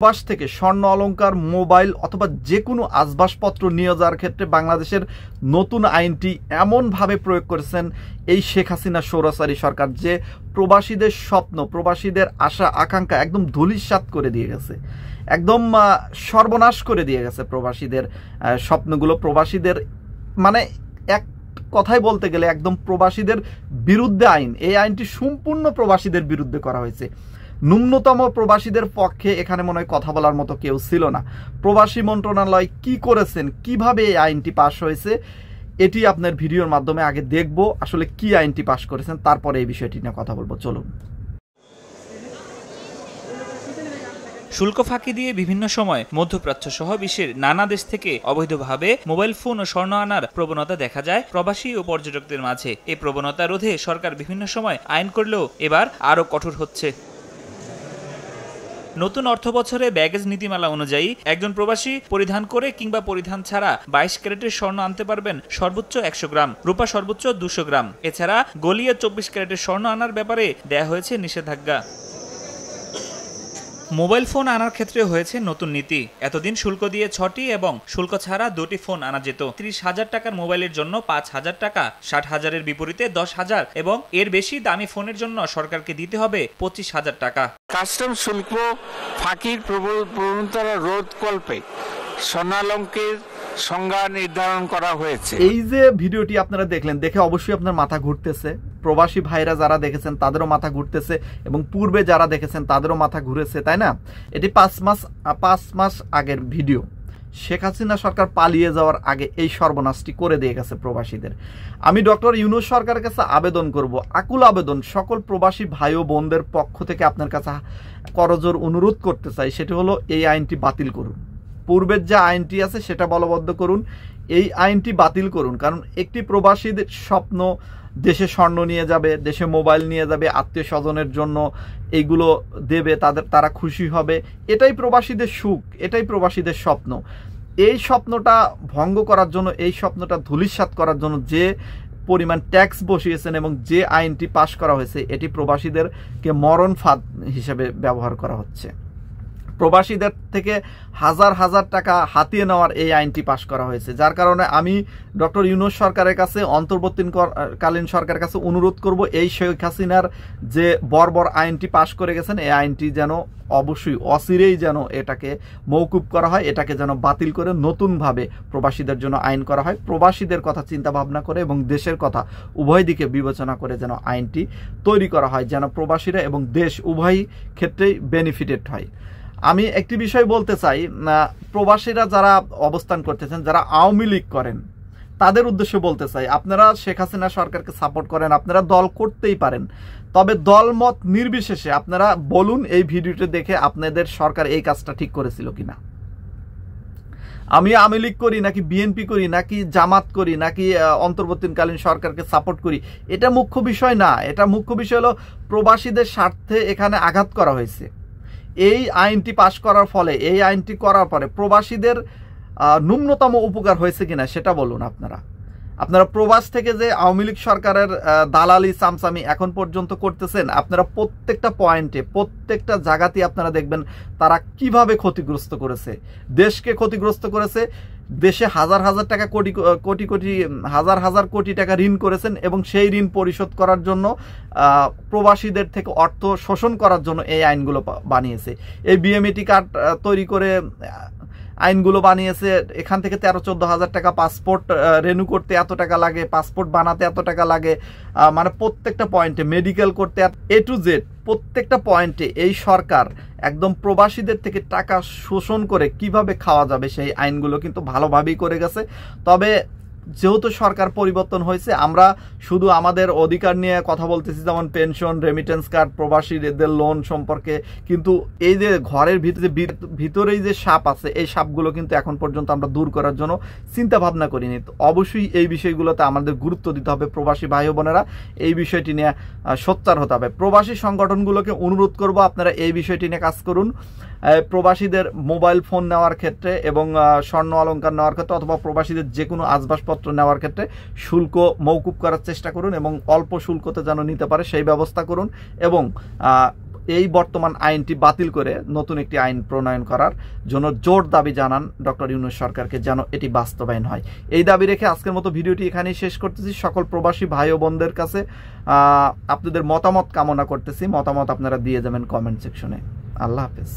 প্রবাস থেকে স্বর্ণ অলংকার, মোবাইল অথবা যে কোনো আসবাবপত্র নিয়ে যাওয়ার ক্ষেত্রে বাংলাদেশের নতুন আইনটি এমনভাবে প্রয়োগ করেছেন এই শেখ হাসিনা স্বৈরাচারী সরকার, যে প্রবাসীদের স্বপ্ন, প্রবাসীদের আশা আকাঙ্ক্ষা একদম ধূলিসাৎ করে দিয়ে গেছে, একদম সর্বনাশ করে দিয়ে গেছে প্রবাসীদের স্বপ্নগুলো। প্রবাসীদের মানে এক কথাই বলতে গেলে একদম প্রবাসীদের বিরুদ্ধে আইন। এই আইনটি সম্পূর্ণ প্রবাসীদের বিরুদ্ধে করা হয়েছে। ন্যূনতম প্রবাসীদের পক্ষে এখানে মনে হয় কথা বলার মতো কেউ ছিল না। প্রবাসী মন্ত্রণালয় কি করেছেন, কিভাবে এই আইনটি পাশ হয়েছে, এটি আপনার ভিডিওর মাধ্যমে আগে দেখব আসলে কি আইনটি পাশ করেছেন, তারপরে এই বিষয়টি নিয়ে কথা বলবো। চলুন। শুল্ক ফাঁকি দিয়ে বিভিন্ন সময় মধ্যপ্রাচ্য সহ বিশ্বের নানা দেশ থেকে অবৈধভাবে মোবাইল ফোন ও স্বর্ণ আনার প্রবণতা দেখা যায় প্রবাসী ও পর্যটকদের মাঝে। এই প্রবণতা রোধে সরকার বিভিন্ন সময় আইন করলেও এবার আরও কঠোর হচ্ছে। নতুন অর্থ বছরে ব্যাগেজ নীতিমালা অনুযায়ী একজন প্রবাসী পরিধান করে কিংবা পরিধান ছাড়া 22 ক্যারেটের স্বর্ণ আনতে পারবেন সর্বোচ্চ 100 গ্রাম, রূপা সর্বোচ্চ 200 গ্রাম। এছাড়া গলিয়ে 24 ক্যারেটের স্বর্ণ আনার ব্যাপারে দেয়া হয়েছে নিষেধাজ্ঞা। মোবাইল ফোন আনার ক্ষেত্রে হয়েছে নতুন নীতি। এতদিন শুল্ক দিয়ে 6টি এবং শুল্ক ছাড়া 2টি ফোন আনা যেত। 30,000 টাকার মোবাইলের জন্য 5,000 টাকা, 60,000-এর বিপরীতে 10,000 এবং এর বেশি দামি ফোনের জন্য সরকারকে দিতে হবে 25,000 টাকা। কাস্টম শুল্ক ফাঁকির প্রবণতা রোধকল্পে স্বর্ণালংকের সংজ্ঞা নির্ধারণ করা হয়েছে। এই যে ভিডিওটি আপনারা দেখলেন, দেখে অবশ্যই আপনার মাথা ঘুরতেছে। প্রবাসী ভাইরা যারা দেখেছেন তাদেরও মাথা ঘুরতেছে এবং পূর্বে যারা দেখেছেন তাদেরও মাথা ঘুরেছে, তাই না? এটি 5 মাস আগের ভিডিও। শেখ হাসিনা সরকার পালিয়ে যাওয়ার আগে এই সর্বনাশটি করে দিয়ে গেছে প্রবাসীদের। আমি ডক্টর ইউনূস সরকারের কাছে আবেদন করব, আকুল আবেদন, সকল প্রবাসী ভাই ও বোনদের পক্ষ থেকে আপনার কাছে করজোর অনুরোধ করতে চাই, সেটি হলো এই আইনটি বাতিল করুন। পূর্বের যে আইনটি আছে সেটা বলবদ্ধ করুন, এই আইনটি বাতিল করুন। কারণ একটি প্রবাসীদের স্বপ্ন দেশে স্বর্ণ নিয়ে যাবে, দেশে মোবাইল নিয়ে যাবে, আত্মীয় স্বজনের জন্য এইগুলো দেবে, তারা খুশি হবে, এটাই প্রবাসীদের সুখ, এটাই প্রবাসীদের স্বপ্ন। এই স্বপ্নটা ভঙ্গ করার জন্য, এই স্বপ্নটা ধূলিসাৎ করার জন্য যে পরিমাণ ট্যাক্স বসিয়েছেন এবং যে আইনটি পাশ করা হয়েছে, এটি প্রবাসীদেরকে মরণ ফাঁদ হিসেবে ব্যবহার করা হচ্ছে। প্রবাসীদের থেকে হাজার হাজার টাকা হাতিয়ে নেওয়ার এই আইনটি পাশ করা হয়েছে, যার কারণে আমি ডক্টর ইউনূস সরকারের কাছে, অন্তর্বর্তীকালীন সরকারের কাছে অনুরোধ করব, এই শেখ হাসিনার যে বর্বর আইনটি পাশ করে গেছেন, এই আইনটি যেন অবশ্যই অচিরেই যেন এটাকে মওকুফ করা হয়, এটাকে যেন বাতিল করে নতুনভাবে প্রবাসীদের জন্য আইন করা হয়। প্রবাসীদের কথা চিন্তা ভাবনা করে এবং দেশের কথা উভয় দিকে বিবেচনা করে যেন আইনটি তৈরি করা হয়, যেন প্রবাসীরা এবং দেশ উভয় ক্ষেত্রেই বেনিফিটেড হয়। আমি একটি বিষয় বলতে চাই, প্রবাসীরা যারা অবস্থান করতেছেন, যারা আওয়ামী লীগ করেন, তাদের উদ্দেশ্যে বলতে চাই, আপনারা শেখ হাসিনা সরকারকে সাপোর্ট করেন, আপনারা দল করতেই পারেন, তবে দলমত নির্বিশেষে আপনারা বলুন এই ভিডিওটি দেখে আপনাদের সরকার এই কাজটা ঠিক করেছিল কিনা। আমি আওয়ামী লীগ করি নাকি বিএনপি করি নাকি জামাত করি নাকি অন্তর্বর্তীকালীন সরকারকে সাপোর্ট করি, এটা মুখ্য বিষয় না। এটা মুখ্য বিষয় হলো প্রবাসীদের স্বার্থে এখানে আঘাত করা হয়েছে। এই আইনটি পাশ করার ফলে, এই আইনটি করার পরে প্রবাসীদের ন্যূনতম উপকার হয়েছে কিনা সেটা বলুন। আপনারা প্রবাস থেকে যে আওয়ামী লীগ সরকারের দালালি চামচামি এখন পর্যন্ত করতেছেন, আপনারা প্রত্যেকটা পয়েন্টে, প্রত্যেকটা জায়গাতেই আপনারা দেখবেন তারা কিভাবে ক্ষতিগ্রস্ত করেছে, দেশকে ক্ষতিগ্রস্ত করেছে। দেশে হাজার হাজার টাকা হাজার কোটি টাকা ঋণ করেছেন এবং সেই ঋণ পরিশোধ করার জন্য প্রবাসীদের থেকে অর্থ শোষণ করার জন্য এই আইনগুলো বানিয়েছে। এই বিএমইটি কার্ড তৈরি করে আইনগুলো বানিয়েছে। এখান থেকে 13-14 হাজার টাকা পাসপোর্ট রেনু করতে এত টাকা লাগে, পাসপোর্ট বানাতে এত টাকা লাগে, মানে প্রত্যেকটা পয়েন্টে মেডিকেল করতে A to Z প্রত্যেকটা পয়েন্টে এই সরকার একদম প্রবাসীদের থেকে টাকা শোষণ করে কিভাবে খাওয়া যাবে সেই আইনগুলো কিন্তু ভালোভাবেই করে গেছে। তবে যেহেতু সরকার পরিবর্তন হয়েছে, আমরা শুধু আমাদের অধিকার নিয়ে কথা বলতেছি, যেমন পেনশন, রেমিটেন্স কার্ড, প্রবাসীদের লোন সম্পর্কে, কিন্তু এই যে ঘরের ভিতরেই যে সাপ আছে, এই সাপগুলো কিন্তু এখন পর্যন্ত আমরা দূর করার জন্য চিন্তা ভাবনা করিনি। তো অবশ্যই এই বিষয়গুলোতে আমাদের গুরুত্ব দিতে হবে। প্রবাসী ভাই বোনেরা এই বিষয়টি নিয়ে সোচ্চার হতে হবে। প্রবাসী সংগঠনগুলোকে অনুরোধ করব, আপনারা এই বিষয়টি নিয়ে কাজ করুন। প্রবাসীদের মোবাইল ফোন নেওয়ার ক্ষেত্রে এবং স্বর্ণ অলংকার নেওয়ার ক্ষেত্রে অথবা প্রবাসীদের যে কোনো আসবাবপত্র নেওয়ার ক্ষেত্রে শুল্ক মওকুফ করার চেষ্টা করুন এবং অল্প শুল্কতে যেন নিতে পারে সেই ব্যবস্থা করুন। এবং এই বর্তমান আইনটি বাতিল করে নতুন একটি আইন প্রণয়ন করার জন্য জোর দাবি জানান ডক্টর ইউনূস সরকারকে, যেন এটি বাস্তবায়ন হয়। এই দাবি রেখে আজকের মতো ভিডিওটি এখানেই শেষ করতেছি। সকল প্রবাসী ভাই ও বোনদের কাছে আপনাদের মতামত কামনা করতেছি। মতামত আপনারা দিয়ে যাবেন কমেন্ট সেকশনে। আল্লাহ হাফেজ।